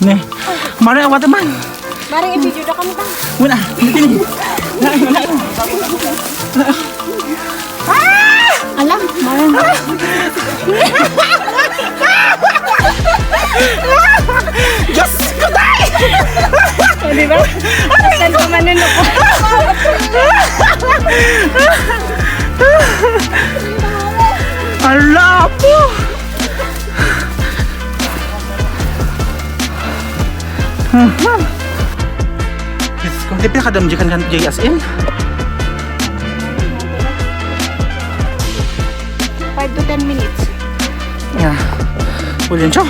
Ne. Mari awat teman. Mari i-video na kami ba? Muna. Dini. Alam, mari. Diyos ko dahil! Di ba? Saan ko manunok ko? Ala po! Yes, kung di pinakadamjikan kan JSN. 5 to 10 minutes. Ya. Ulian siya.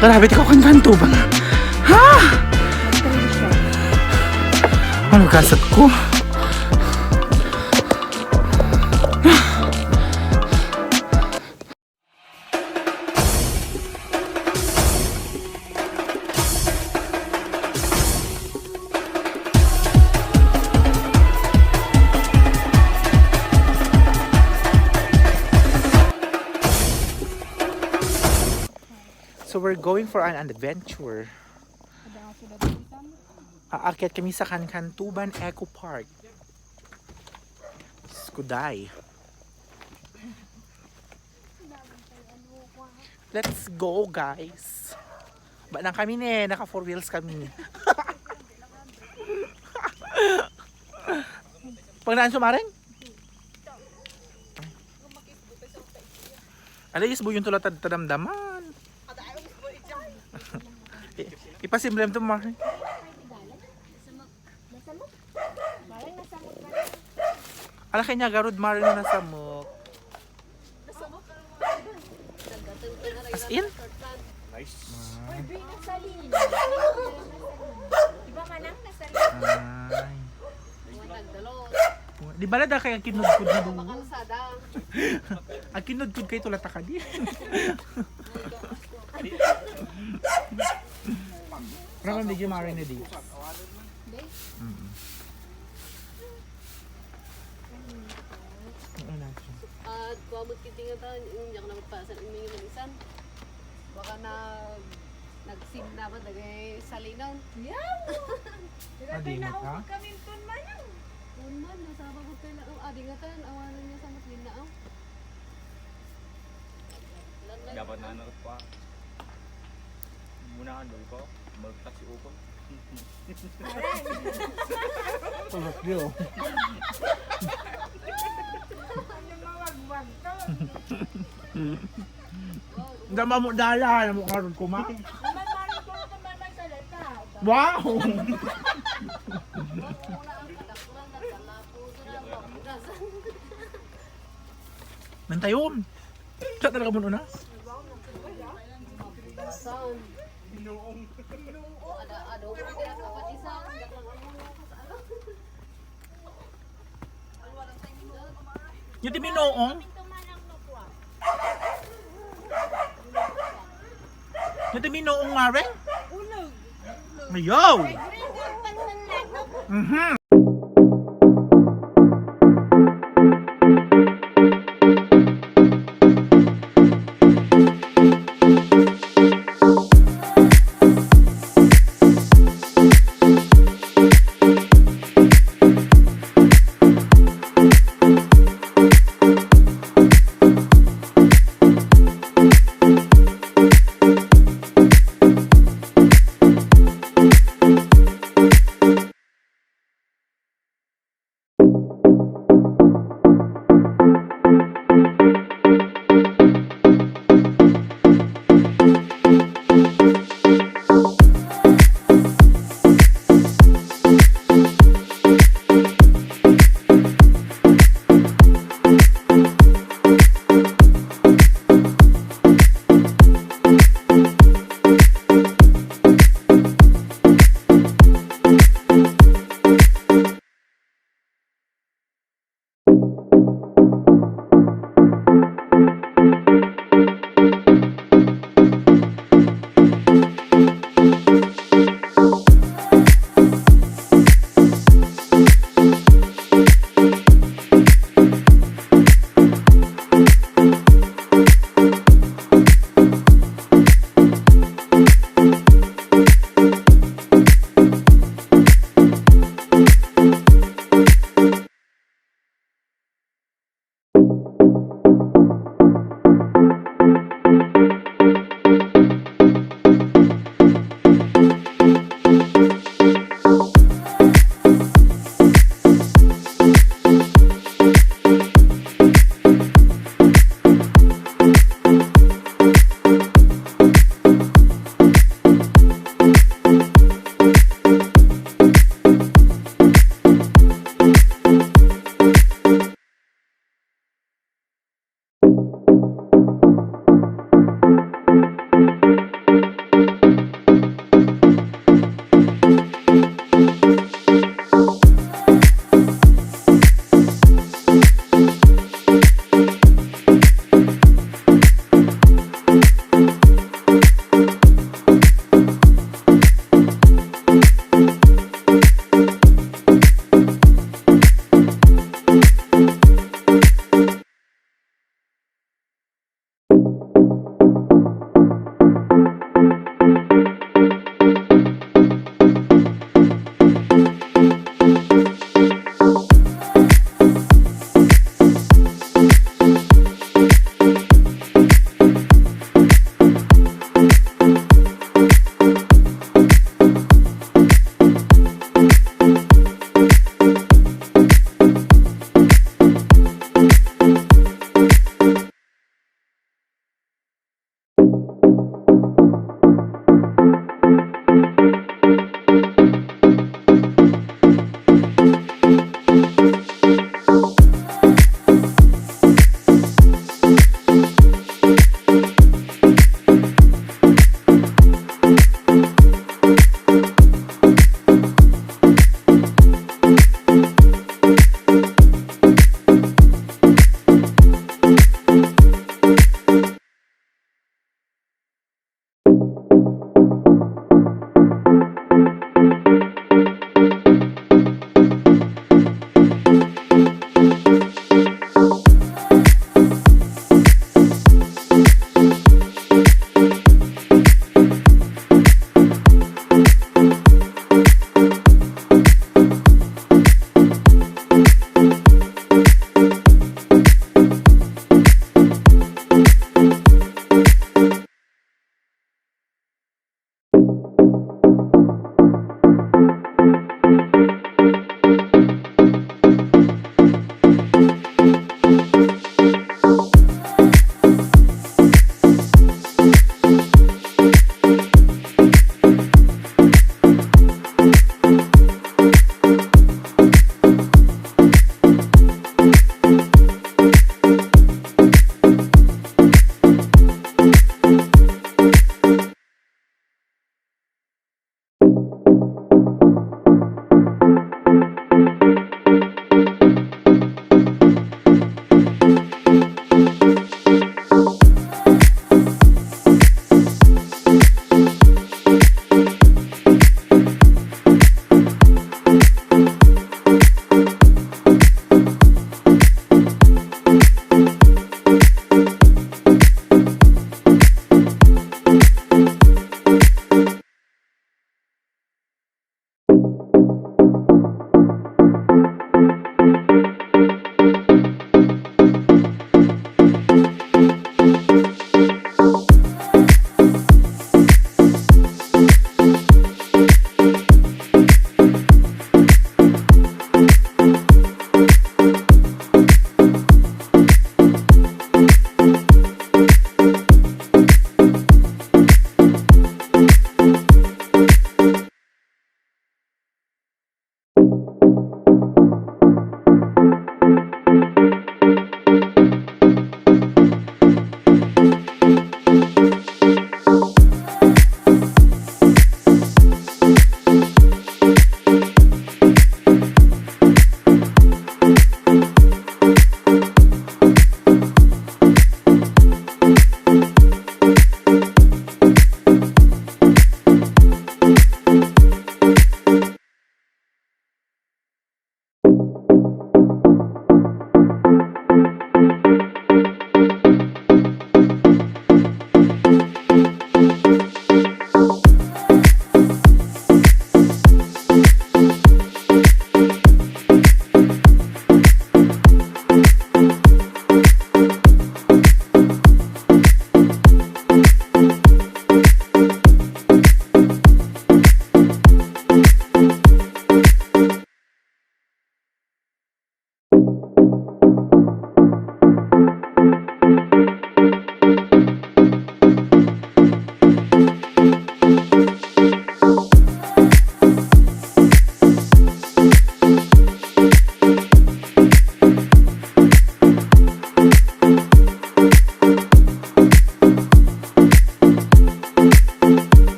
Grabe di ko kanto ba? Ha? Ano kasat ko? So we're going for an adventure. Aakyat kami sa Kantuban Eco Park. Skuday. Let's go, guys. Ba nang kami ne, naka 4 wheels kami. Pag naan sumaring? Alayos mo yung tulad tadamdaman. Ipasimblem to mo. Ala kanya garud maro na nasamok. As in? Nice. Diba manang nasa Di ba na kaya kinudkud na doon? Ang kinudkud kay tulata ka di. Ramam di maro na di. At kung magtitingan tayo, yung yak na magpasan ang mga manisan. Baka nag-sim na ba tagay salinaw? Yeah! Adi mo ka? kami tun manang. Kung man, nasama ko kayo na, adi nga tayo, awanan niya sa matlin na ako. Dapat na ano pa. Muna ka doon ko. Magtak si Ukon. Tulog niyo. Dama mo dala, mo karon kumain. Wow! Nantayon. Sa talaga mo na? Saan? Binuong. Ada ko kaya kapatisan. Daklang ang mga sa ano. Yung timinoong? Yung timinoong nga rin? Ayaw! Mhm.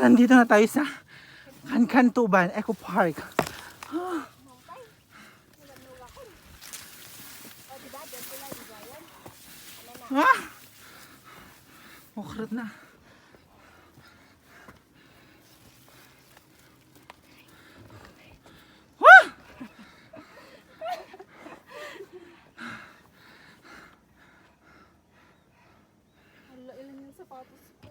Nandito na tayo sa Kankan Tuban Eco Park. Ah! Okrat na. Ah! Hala, ilan yung sapatos ko.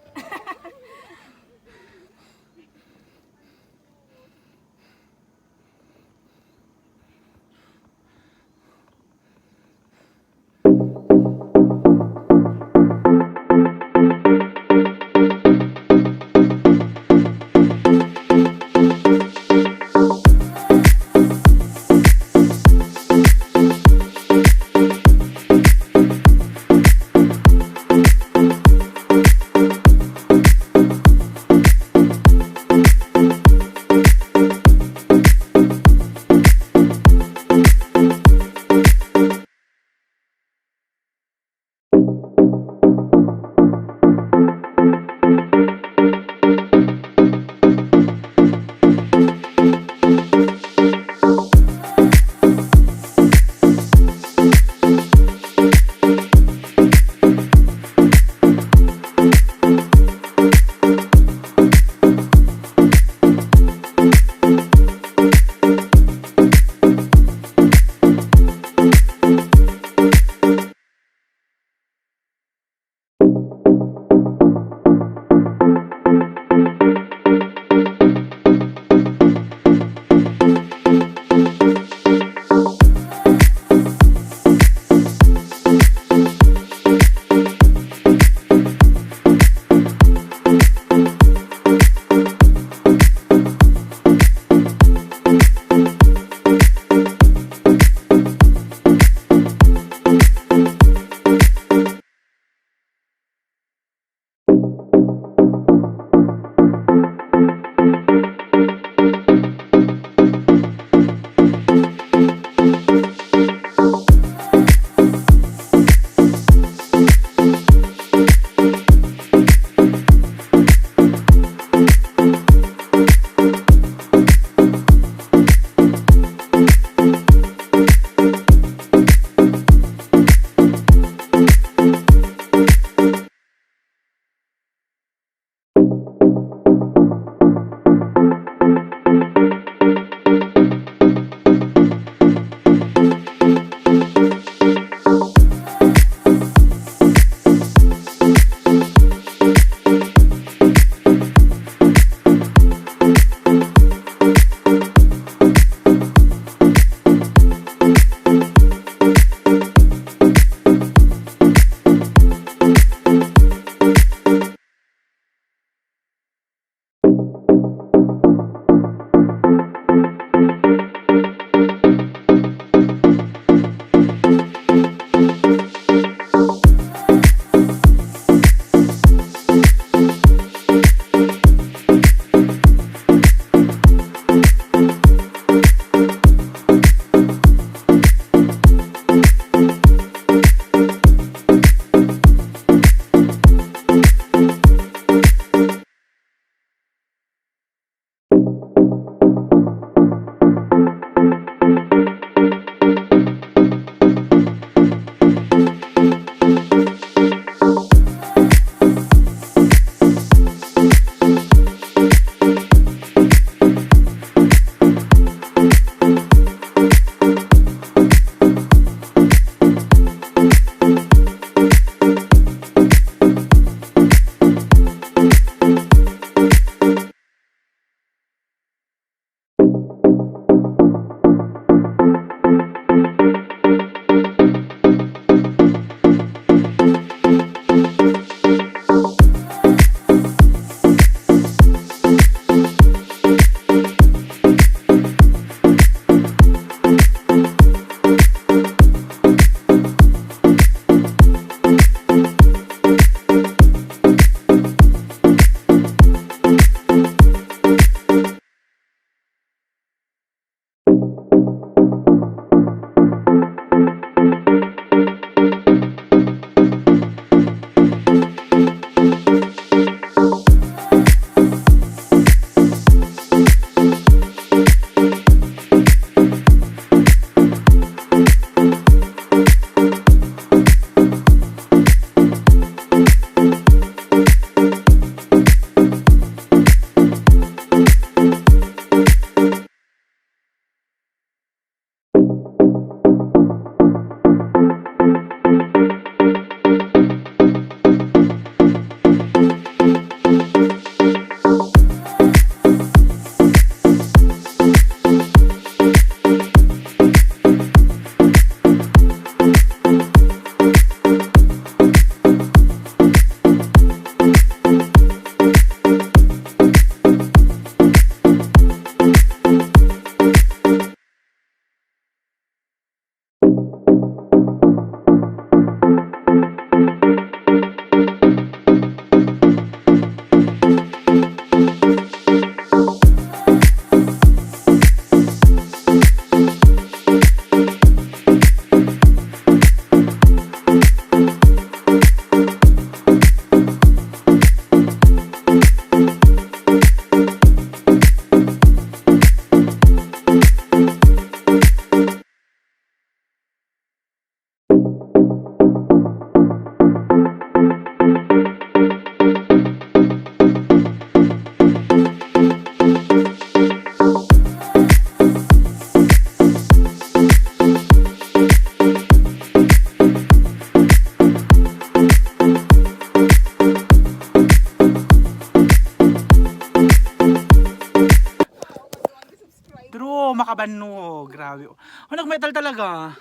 grabe. Oh, nag-metal talaga.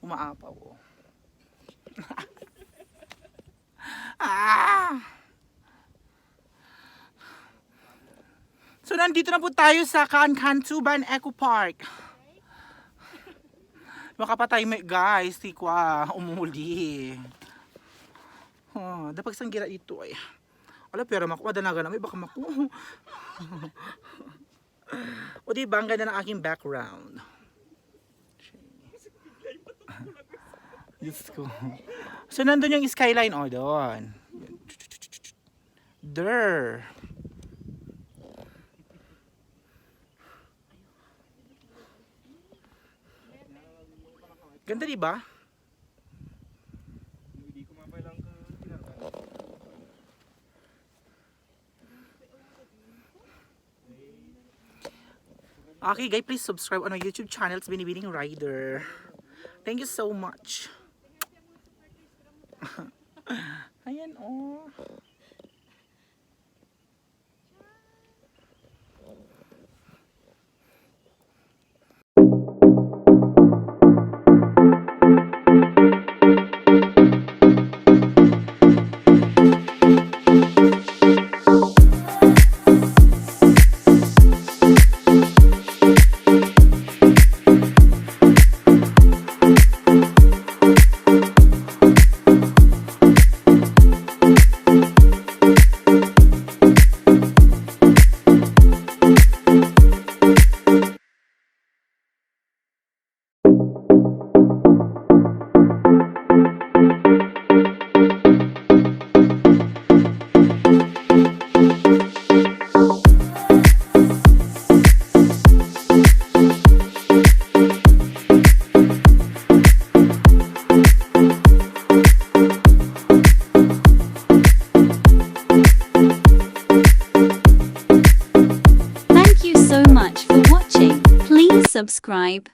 Umaapaw. Oh. So, nandito na po tayo sa Kantuban Eco Park. Makapatay may guys, tikwa, umuli. Oh, dapat sang gira ito ay. Wala, pero makuha danaga na may baka makuha. O diba, ang ganda ng aking background. Diyos ko. So, nandun yung skyline, o, doon. There. Ganda, diba? Hindi ko mapailang ka tinatay. Okay, guys, please subscribe on my YouTube channel. It's Binibining Rider. Thank you so much. Ayan, oh. Thank you so much for watching. Please subscribe.